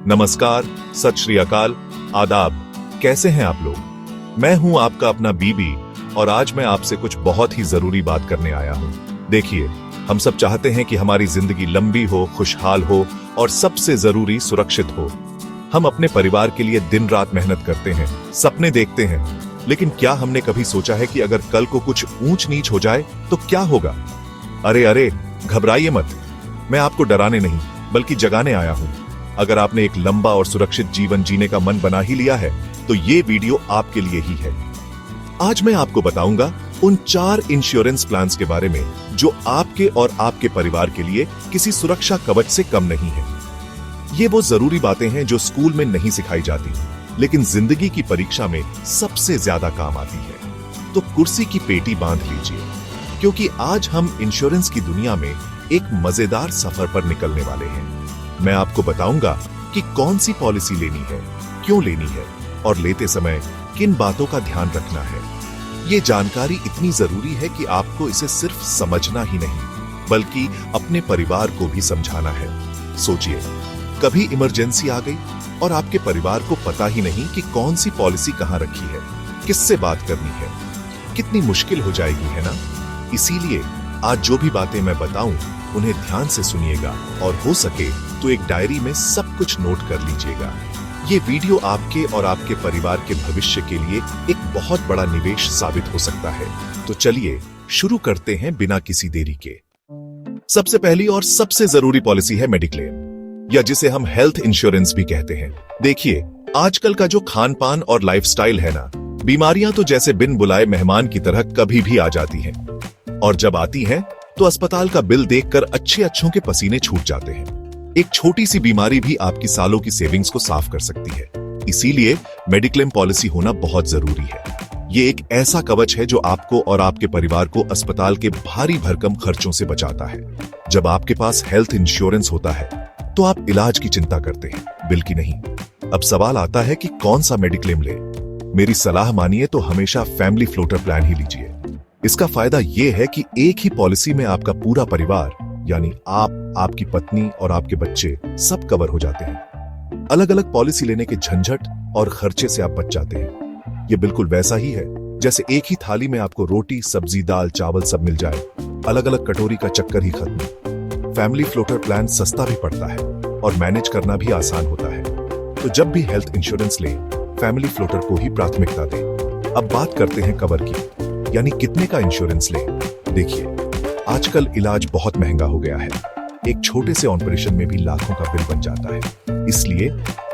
नमस्कार, सत श्री अकाल, आदाब। कैसे हैं आप लोग? मैं हूं आपका अपना बीबी और आज मैं आपसे कुछ बहुत ही जरूरी बात करने आया हूं। देखिए, हम सब चाहते हैं कि हमारी जिंदगी लंबी हो, खुशहाल हो और सबसे जरूरी सुरक्षित हो। हम अपने परिवार के लिए दिन रात मेहनत करते हैं, सपने देखते हैं, लेकिन क्या हमने कभी सोचा है कि अगर कल को कुछ ऊंच नीच हो जाए तो क्या होगा? अरे घबराइए मत, मैं आपको डराने नहीं बल्कि जगाने आया हूं। अगर आपने एक लंबा और सुरक्षित जीवन जीने का मन बना ही लिया है तो ये वीडियो आपके लिए ही है। आज मैं आपको बताऊंगा उन 4 इंश्योरेंस प्लान्स के बारे में जो आपके और आपके परिवार के लिए किसी सुरक्षा कवच से कम नहीं है। ये वो जरूरी बातें हैं जो स्कूल में नहीं सिखाई जाती, लेकिन जिंदगी की परीक्षा में सबसे ज्यादा काम आती है। तो कुर्सी की पेटी बांध लीजिए, क्योंकि आज हम इंश्योरेंस की दुनिया में एक मजेदार सफर पर निकलने वाले हैं। मैं आपको बताऊंगा कि कौन सी पॉलिसी लेनी है, क्यों लेनी है और लेते समय किन बातों का ध्यान रखना है। ये जानकारी इतनी जरूरी है कि आपको इसे सिर्फ समझना ही नहीं बल्कि अपने परिवार को भी समझाना है। सोचिए, कभी इमरजेंसी आ गई और आपके परिवार को पता ही नहीं कि कौन सी पॉलिसी कहां रखी है, किससे बात करनी है। कितनी मुश्किल हो जाएगी, है ना? इसीलिए आज जो भी बातें मैं बताऊं उन्हें ध्यान से सुनिएगा और हो सके तो एक डायरी में सब कुछ नोट कर लीजिएगा। ये वीडियो आपके और आपके परिवार के भविष्य के लिए एक बहुत बड़ा निवेश साबित हो सकता है। तो चलिए शुरू करते हैं बिना किसी देरी के। सबसे पहली और सबसे जरूरी पॉलिसी है मेडिक्लेम, या जिसे हम हेल्थ इंश्योरेंस भी कहते हैं। देखिए, आजकल का जो खान पान और लाइफस्टाइल है ना, बीमारियां तो जैसे बिन बुलाए मेहमान की तरह कभी भी आ जाती हैं, और जब आती हैं तो अस्पताल का बिल देखकर अच्छों के पसीने छूट जाते हैं। एक छोटी सी बीमारी भी आपकी सालों की सेविंग्स को साफ कर सकती है। इसीलिए मेडिक्लेम पॉलिसी होना बहुत जरूरी है। ये एक ऐसा कवच है जो आपको और आपके परिवार को अस्पताल के भारी भरकम खर्चों से बचाता है। जब आपके पास हेल्थ इंश्योरेंस होता है तो आप इलाज की चिंता करते हैं, बिल की नहीं। अब सवाल आता है कि कौन सा मेडिक्लेम ले। मेरी सलाह मानिए तो हमेशा फैमिली फ्लोटर प्लान ही लीजिए। इसका फायदा यह है कि एक ही पॉलिसी में आपका पूरा परिवार, यानी आप, आपकी पत्नी और आपके बच्चे सब कवर हो जाते हैं। अलग अलग पॉलिसी लेने के झंझट और खर्चे से आप बच जाते हैं। यह बिल्कुल वैसा ही है जैसे एक ही थाली में आपको रोटी, सब्जी, दाल, चावल सब मिल जाए। अलग अलग कटोरी का चक्कर ही खत्म। फैमिली फ्लोटर प्लान सस्ता भी पड़ता है और मैनेज करना भी आसान होता है। तो जब भी हेल्थ इंश्योरेंस लें, फैमिली फ्लोटर को ही प्राथमिकता दें। अब बात करते हैं कवर की, यानी कितने का इंश्योरेंस लें। देखिए, आजकल इलाज बहुत महंगा हो गया है। एक छोटे से ऑपरेशन में भी लाखों का बिल बन जाता है। इसलिए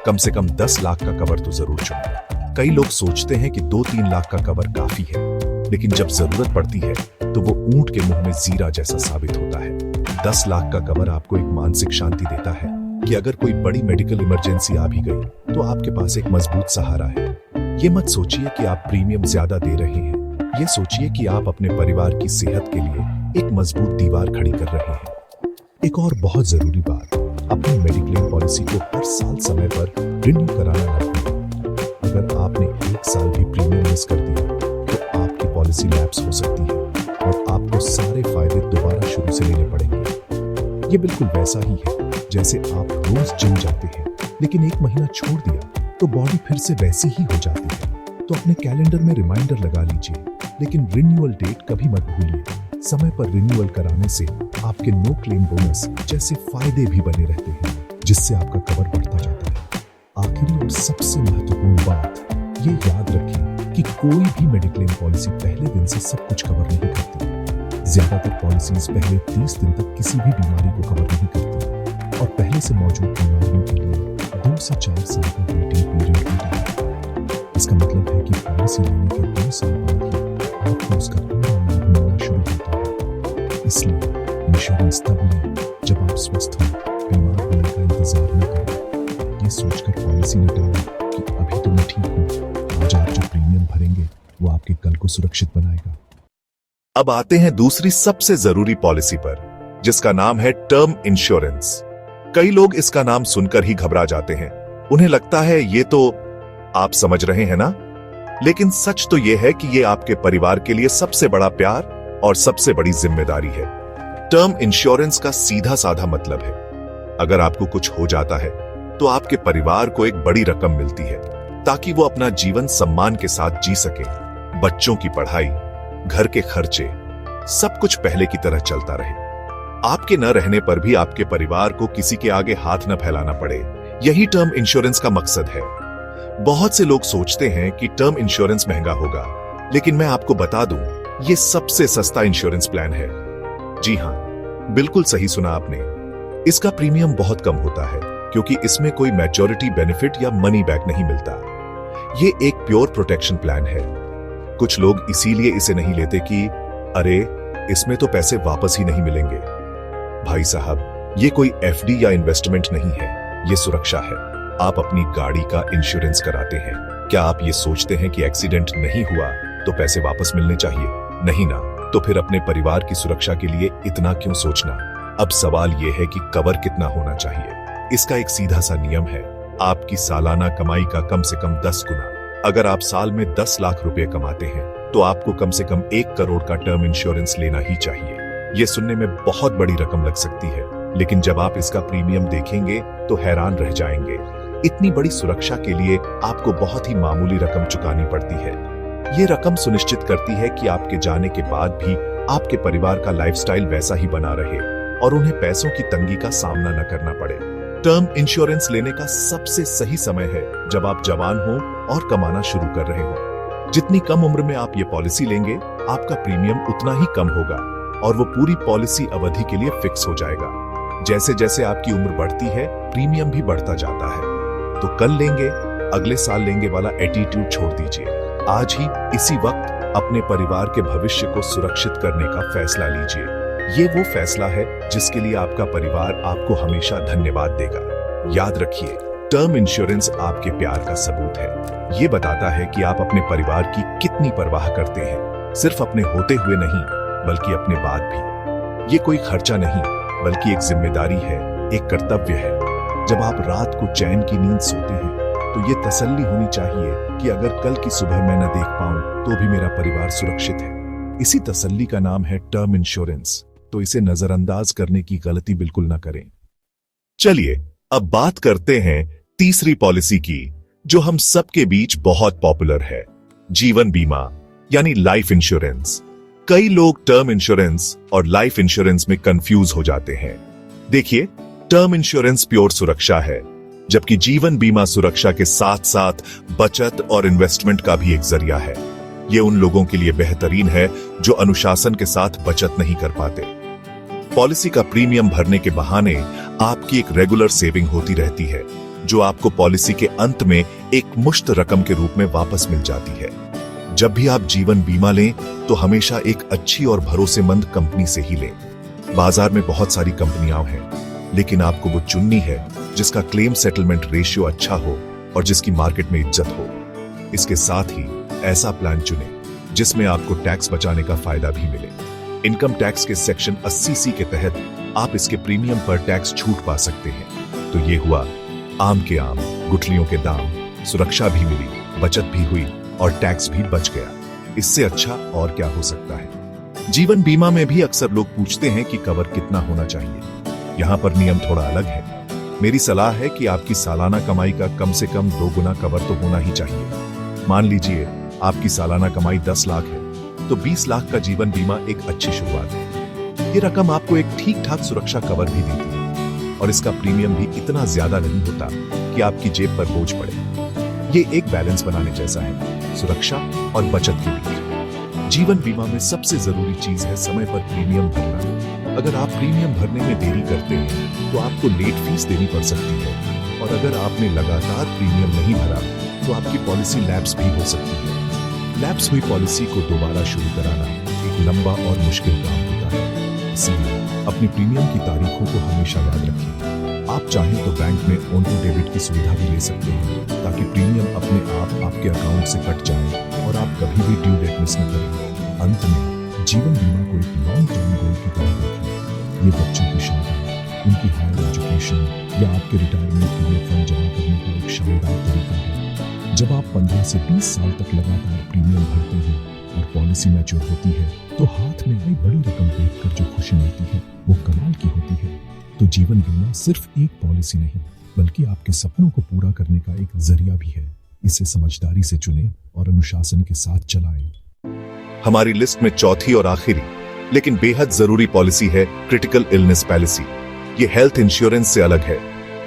कम से कम 10 लाख का कवर तो जरूर चुनें। कई लोग सोचते हैं कि 2-3 लाख का कवर काफी है, लेकिन जब जरूरत पड़ती है तो वो ऊंट के मुंह में जीरा जैसा साबित होता है। 10 लाख का कवर आपको एक मानसिक शांति देता है कि अगर कोई बड़ी मेडिकल इमरजेंसी आ भी गई तो आपके पास एक मजबूत सहारा है। ये मत सोचिए कि आप प्रीमियम ज्यादा दे रहे हैं, ये सोचिए कि आप अपने परिवार की सेहत के लिए एक मजबूत दीवार खड़ी कर रहे हैं। एक और बहुत जरूरी बात, अपनी मेडिक्लेम पॉलिसी को हर साल समय पर रिन्यू कराना न भूलें। अगर आपने 1 साल भी प्रीमियम मिस कर दिया तो आपकी पॉलिसी लैप्स हो सकती है और आपको सारे फायदे दोबारा शुरू से लेने पड़ेंगे। ये बिल्कुल वैसा ही है जैसे आप रोज जिम जाते हैं, लेकिन 1 महीना छोड़ दिया तो बॉडी फिर से वैसी ही हो जाती है। तो अपने कैलेंडर में रिमाइंडर लगा लीजिए, लेकिन रिन्यूअल डेट कभी मत भूलिए। समय पर रिन्यूअल कराने से आपके नो क्लेम बोनस जैसे फायदे भी बने रहते हैं, जिससे आपका कवर बढ़ता जाता है। आखिरी और सबसे महत्वपूर्ण बात, ये याद रखें कि कोई भी मेडिक्लेम पॉलिसी पहले दिन से सब कुछ कवर नहीं करती। ज्यादातर पॉलिसीज पहले 30 दिन तक किसी भी बीमारी को कवर नहीं करती और पहले से मौजूद बीमारियों के लिए 2 से 4 साल का वेटिंग पीरियड होता है। इसका मतलब है कि पॉलिसी लेने के 2 साल बाद ही आपको उसका पूरा लाभ मिलना शुरू होता है। इसलिए इंश्योरेंस तब लें जब आप स्वस्थ हों, बीमार होने का इंतजार न करें। ये सोचकर पॉलिसी न डालें कि अभी तो मैं ठीक हूँ। आज आप जो प्रीमियम भरेंगे वो आपके कल को सुरक्षित बनाएगा। अब आते हैं दूसरी सबसे जरूरी पॉलिसी पर, जिसका नाम है टर्म इंश्योरेंस। कई लोग इसका नाम सुनकर ही घबरा जाते हैं। उन्हें लगता है ये तो, आप समझ रहे हैं ना, लेकिन सच तो यह है कि यह आपके परिवार के लिए सबसे बड़ा प्यार और सबसे बड़ी जिम्मेदारी है। टर्म इंश्योरेंस का सीधा साधा मतलब है, अगर आपको कुछ हो जाता है तो आपके परिवार को एक बड़ी रकम मिलती है ताकि वो अपना जीवन सम्मान के साथ जी सके। बच्चों की पढ़ाई, घर के खर्चे, सब कुछ पहले की तरह चलता रहे। आपके न रहने पर भी आपके परिवार को किसी के आगे हाथ न फैलाना पड़े। यही टर्म इंश्योरेंस का मकसद है। बहुत से लोग सोचते हैं कि टर्म इंश्योरेंस महंगा होगा, लेकिन मैं आपको बता दूं, ये सबसे सस्ता इंश्योरेंस प्लान है। जी हां, बिल्कुल सही सुना आपने। इसका प्रीमियम बहुत कम होता है क्योंकि इसमें कोई मैच्योरिटी बेनिफिट या मनी बैक नहीं मिलता। ये एक प्योर प्रोटेक्शन प्लान है। कुछ लोग इसीलिए इसे नहीं लेते कि अरे, इसमें तो पैसे वापस ही नहीं मिलेंगे। भाई साहब, ये कोई एफडी या इन्वेस्टमेंट नहीं है, ये सुरक्षा है। आप अपनी गाड़ी का इंश्योरेंस कराते हैं, क्या आप ये सोचते हैं कि एक्सीडेंट नहीं हुआ तो पैसे वापस मिलने चाहिए? नहीं ना, तो फिर अपने परिवार की सुरक्षा के लिए इतना क्यों सोचना? अब सवाल यह है कि कवर कितना होना चाहिए। इसका एक सीधा सा नियम है, आपकी सालाना कमाई का कम से कम 10 गुना। अगर आप साल में 10 लाख रुपए कमाते हैं तो आपको कम से कम 1 करोड़ का टर्म इंश्योरेंस लेना ही चाहिए। यह सुनने में बहुत बड़ी रकम लग सकती है, लेकिन जब आप इसका प्रीमियम देखेंगे तो हैरान रह जाएंगे। इतनी बड़ी सुरक्षा के लिए आपको बहुत ही मामूली रकम चुकानी पड़ती है। ये रकम सुनिश्चित करती है कि आपके जाने के बाद भी आपके परिवार का लाइफस्टाइल वैसा ही बना रहे और उन्हें पैसों की तंगी का सामना न करना पड़े। टर्म इंश्योरेंस लेने का सबसे सही समय है जब आप जवान हो और कमाना शुरू कर रहे हो। जितनी कम उम्र में आप ये पॉलिसी लेंगे, आपका प्रीमियम उतना ही कम होगा और वो पूरी पॉलिसी अवधि के लिए फिक्स हो जाएगा। जैसे जैसे आपकी उम्र बढ़ती है, प्रीमियम भी बढ़ता जाता है। तो कल लेंगे, अगले साल लेंगे वाला एटीट्यूड छोड़ दीजिए। आज ही इसी वक्त अपने परिवार के भविष्य को सुरक्षित करने का फैसला लीजिए। ये वो फैसला है जिसके लिए आपका परिवार आपको हमेशा धन्यवाद देगा। याद रखिए, टर्म इंश्योरेंस आपके प्यार का सबूत है। ये बताता है कि आप अपने परिवार की कितनी परवाह करते हैं, सिर्फ अपने होते हुए नहीं बल्कि अपने बाद भी। ये कोई खर्चा नहीं बल्कि एक जिम्मेदारी है, एक कर्तव्य है। जब आप रात को चैन की नींद सोते हैं तो ये तसल्ली होनी चाहिए कि अगर कल की सुबह मैं न देख पाऊं तो भी मेरा परिवार सुरक्षित है। इसी तसल्ली का नाम है टर्म इंश्योरेंस। तो इसे नजरअंदाज करने की गलती बिल्कुल ना करें। चलिए अब बात करते हैं तीसरी पॉलिसी की, जो हम सबके बीच बहुत पॉपुलर है, जीवन बीमा यानी लाइफ इंश्योरेंस। कई लोग टर्म इंश्योरेंस और लाइफ इंश्योरेंस में कंफ्यूज हो जाते हैं। देखिए, टर्म इंश्योरेंस प्योर सुरक्षा है, जबकि जीवन बीमा सुरक्षा के साथ साथ बचत और इन्वेस्टमेंट का भी एक जरिया है। ये उन लोगों के लिए बेहतरीन है जो अनुशासन के साथ बचत नहीं कर पाते। पॉलिसी का प्रीमियम भरने के बहाने आपकी एक रेगुलर सेविंग होती रहती है, जो आपको पॉलिसी के अंत में एक मुश्त रकम के रूप में वापस मिल जाती है। जब भी आप जीवन बीमा लें तो हमेशा एक अच्छी और भरोसेमंद कंपनी से ही लें। बाजार में बहुत सारी कंपनियां हैं, लेकिन आपको वो चुननी है जिसका क्लेम सेटलमेंट रेशियो अच्छा हो और जिसकी मार्केट में इज्जत हो। इसके साथ ही ऐसा प्लान चुनें जिसमें आपको टैक्स बचाने का फायदा भी मिले। इनकम टैक्स के सेक्शन 80C के तहत आप इसके प्रीमियम पर टैक्स छूट पा सकते हैं। तो ये हुआ आम के आम, गुठलियों के दाम, सुरक्षा भी मिली, बचत भी हुई और टैक्स भी बच गया। इससे अच्छा और क्या हो सकता है। जीवन बीमा में भी अक्सर लोग पूछते हैं कि कवर कितना होना चाहिए। यहाँ पर नियम थोड़ा अलग है। मेरी सलाह है कि आपकी सालाना कमाई का कम से कम 2 गुना कवर तो होना ही चाहिए। मान लीजिए आपकी सालाना कमाई 10 लाख है, तो 20 लाख का जीवन बीमा एक अच्छी शुरुआत है। ये रकम आपको एक ठीक ठाक सुरक्षा कवर भी देती है और इसका प्रीमियम भी इतना ज्यादा नहीं होता कि आपकी जेब पर बोझ पड़े। ये एक बैलेंस बनाने जैसा है, सुरक्षा और बचत के बीच। जीवन बीमा में सबसे जरूरी चीज है समय पर प्रीमियम भरना। अगर आप प्रीमियम भरने में देरी करते हैं तो आपको लेट फीस देनी पड़ सकती है, और अगर आपने लगातार प्रीमियम नहीं भरा तो आपकी पॉलिसी लैप्स भी हो सकती है। लैप्स हुई पॉलिसी को दोबारा शुरू कराना एक लंबा और मुश्किल काम होता है। इसलिए अपनी प्रीमियम की तारीखों को हमेशा याद रखें। आप चाहें तो बैंक में ऑटो डेबिट की सुविधा भी ले सकते हैं, ताकि प्रीमियम अपने आप आपके अकाउंट से कट जाए और आप कभी भी ड्यू डेट मिस न करें। अंत में जीवन बीमा को एक लॉन्ग टर्म गोल की तरह देखें। ये बच्चों की शादी, उनकी हायर एजुकेशन या आपके रिटायरमेंट के लिए फंड जमा करने का एक शानदार तरीका है। जब आप 15 से 20 साल तक लगातार प्रीमियम भरते हैं और पॉलिसी मैच्योर होती है, तो हाथ में आई बड़ी रकम देखकर जो खुशी मिलती है वो कमाल की होती है। तो जीवन बीमा सिर्फ एक पॉलिसी नहीं बल्कि आपके सपनों को पूरा करने का एक जरिया भी है। इसे समझदारी से चुनें और अनुशासन के साथ चलाएं। हमारी लिस्ट में चौथी और आखिरी लेकिन बेहद जरूरी पॉलिसी है क्रिटिकल इलनेस पॉलिसी। ये हेल्थ इंश्योरेंस से अलग है।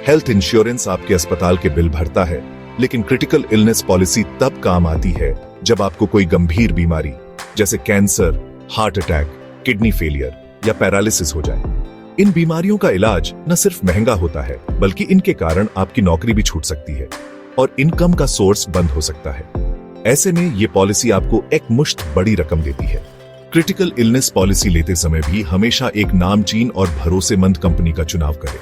हेल्थ इंश्योरेंस आपके अस्पताल के बिल भरता है, लेकिन क्रिटिकल इलनेस पॉलिसी तब काम आती है जब आपको कोई गंभीर बीमारी जैसे cancer, heart attack, kidney failure या पैरालिसिस हो जाए। इन बीमारियों का इलाज न सिर्फ महंगा होता है, बल्कि इनके कारण आपकी नौकरी भी छूट सकती है और इनकम का सोर्स बंद हो सकता है। ऐसे में ये पॉलिसी आपको एक मुश्त बड़ी रकम देती है। क्रिटिकल इलनेस पॉलिसी लेते समय भी हमेशा एक नामचीन और भरोसेमंद कंपनी का चुनाव करें।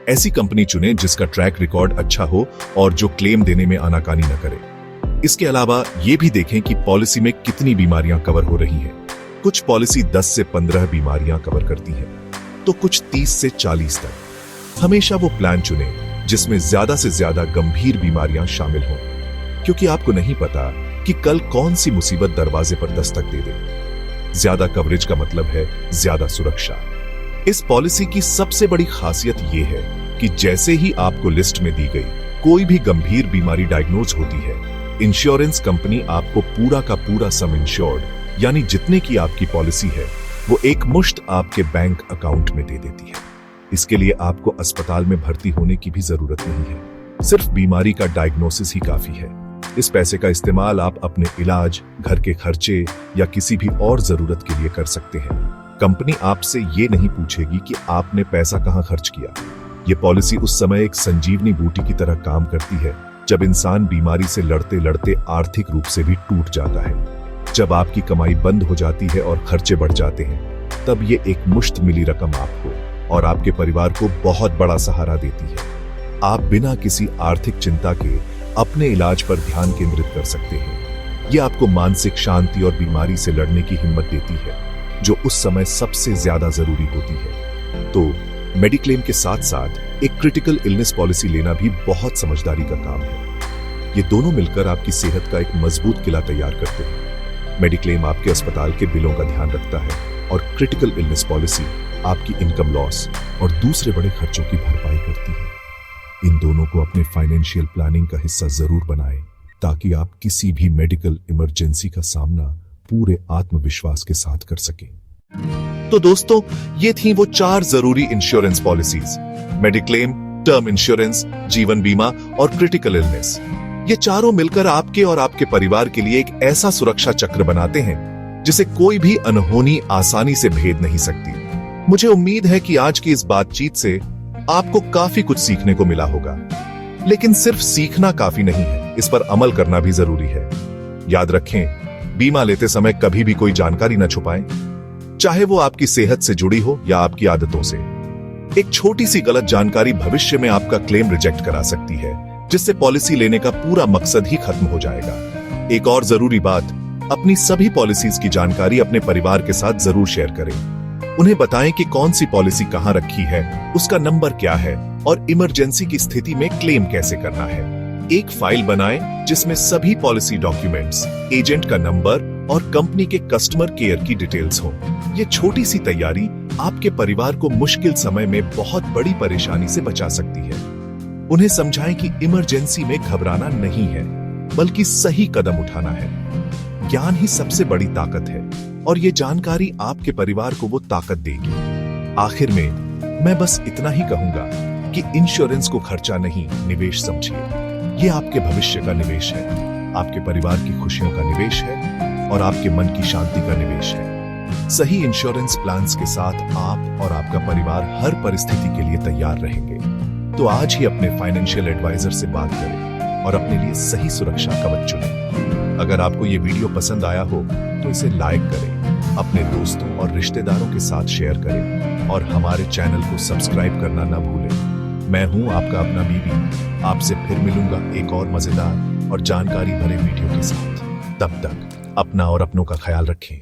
ऐसी कंपनी चुनें जिसका ट्रैक रिकॉर्ड अच्छा हो और जो क्लेम देने में आनाकानी न करे। इसके अलावा ये भी देखें कि पॉलिसी में कितनी बीमारियां कवर हो रही हैं। कुछ पॉलिसी 10 से 15 बीमारियां कवर करती है, तो कुछ 30 से 40 तक। हमेशा वो प्लान चुनें जिसमें ज्यादा से ज्यादा गंभीर बीमारियां शामिल हों, क्योंकि आपको नहीं पता कि कल कौन सी मुसीबत दरवाजे पर दस्तक दे दे। ज्यादा कवरेज का मतलब है ज्यादा सुरक्षा। इस पॉलिसी की सबसे बड़ी खासियत यह है कि जैसे ही आपको लिस्ट में दी गई कोई भी गंभीर बीमारी डायग्नोज होती है, इंश्योरेंस कंपनी आपको पूरा का पूरा सम इंश्योर्ड यानी जितने की आपकी पॉलिसी है वो एक मुश्त आपके बैंक अकाउंट में दे देती है। इसके लिए आपको अस्पताल में भर्ती होने की भी जरूरत नहीं है, सिर्फ बीमारी का डायग्नोसिस ही काफी है। इस पैसे का इस्तेमाल आप अपने इलाज, घर के खर्चे या किसी भी और जरूरत के लिए कर सकते हैं। कंपनी आपसे ये नहीं पूछेगी कि आपने पैसा कहां खर्च किया। ये पॉलिसी उस समय एक संजीवनी बूटी की तरह काम करती है जब इंसान बीमारी से लड़ते लड़ते आर्थिक रूप से भी टूट जाता है। जब आपकी कमाई बंद हो जाती है और खर्चे बढ़ जाते हैं, तब ये एक मुश्त मिली रकम आपको और आपके परिवार को बहुत बड़ा सहारा देती है। आप बिना किसी आर्थिक चिंता के अपने इलाज पर ध्यान केंद्रित कर सकते हैं। ये आपको मानसिक शांति और बीमारी से लड़ने की हिम्मत देती है, जो उस समय सबसे ज्यादा जरूरी होती है। तो मेडिक्लेम के साथ साथ एक क्रिटिकल इलनेस पॉलिसी लेना भी बहुत समझदारी का काम है। ये दोनों मिलकर आपकी सेहत का एक मजबूत किला तैयार करते हैं। मेडिक्लेम आपके अस्पताल के बिलों का ध्यान रखता है और क्रिटिकल इलनेस पॉलिसी आपकी इनकम लॉस और दूसरे बड़े खर्चों की भरपाई करती है। इन दोनों को अपने फाइनेंशियल प्लानिंग का हिस्सा जरूर बनाएं, ताकि आप किसी भी मेडिकल इमरजेंसी का सामना पूरे आत्मविश्वास के साथ कर सकें। तो दोस्तों, ये थी वो 4 जरूरी insurance policies: mediclaim, term insurance, जीवन बीमा और क्रिटिकल इलनेस। ये चारों मिलकर आपके और आपके परिवार के लिए एक ऐसा सुरक्षा चक्र बनाते हैं जिसे कोई भी अनहोनी आसानी से भेद नहीं सकती। मुझे उम्मीद है कि आज की इस बातचीत से आपको काफी कुछ सीखने को मिला होगा, लेकिन सिर्फ सीखना काफी नहीं है, इस पर अमल करना भी जरूरी है। याद रखें, बीमा लेते समय कभी भी कोई जानकारी न छुपाएं, चाहे वो आपकी सेहत से जुड़ी हो या आपकी आदतों से। एक छोटी सी गलत जानकारी भविष्य में आपका क्लेम रिजेक्ट करा सकती है, जिससे पॉलिसी लेने का पूरा मकसद ही खत्म हो जाएगा। एक और जरूरी बात, अपनी सभी पॉलिसीज की जानकारी अपने परिवार के साथ जरूर शेयर करें। उन्हें बताएं कि कौन सी पॉलिसी कहां रखी है, उसका नंबर क्या है और इमरजेंसी की स्थिति में क्लेम कैसे करना है। एक फाइल बनाएं जिसमें सभी पॉलिसी डॉक्यूमेंट्स, एजेंट का नंबर और कंपनी के कस्टमर केयर की डिटेल्स हो। ये छोटी सी तैयारी आपके परिवार को मुश्किल समय में बहुत बड़ी परेशानी से बचा सकती है। उन्हें समझाएं कि इमरजेंसी में घबराना नहीं है, बल्कि सही कदम उठाना है। ज्ञान ही सबसे बड़ी ताकत है और ये जानकारी आपके परिवार को वो ताकत देगी। आखिर में मैं बस इतना ही कहूंगा कि इंश्योरेंस को खर्चा नहीं, निवेश समझिए। ये आपके भविष्य का निवेश है, आपके परिवार की खुशियों का निवेश है और आपके मन की शांति का निवेश है। सही इंश्योरेंस प्लान्स के साथ आप और आपका परिवार हर परिस्थिति के लिए तैयार रहेंगे। तो आज ही अपने फाइनेंशियल एडवाइजर से बात करें और अपने लिए सही सुरक्षा कवच चुनें। अगर आपको ये वीडियो पसंद आया हो तो इसे लाइक करें, अपने दोस्तों और रिश्तेदारों के साथ शेयर करें और हमारे चैनल को सब्सक्राइब करना न भूलें। मैं हूं आपका अपना बीबी, आपसे फिर मिलूंगा एक और मजेदार और जानकारी भरे वीडियो के साथ। तब तक अपना और अपनों का ख्याल रखें।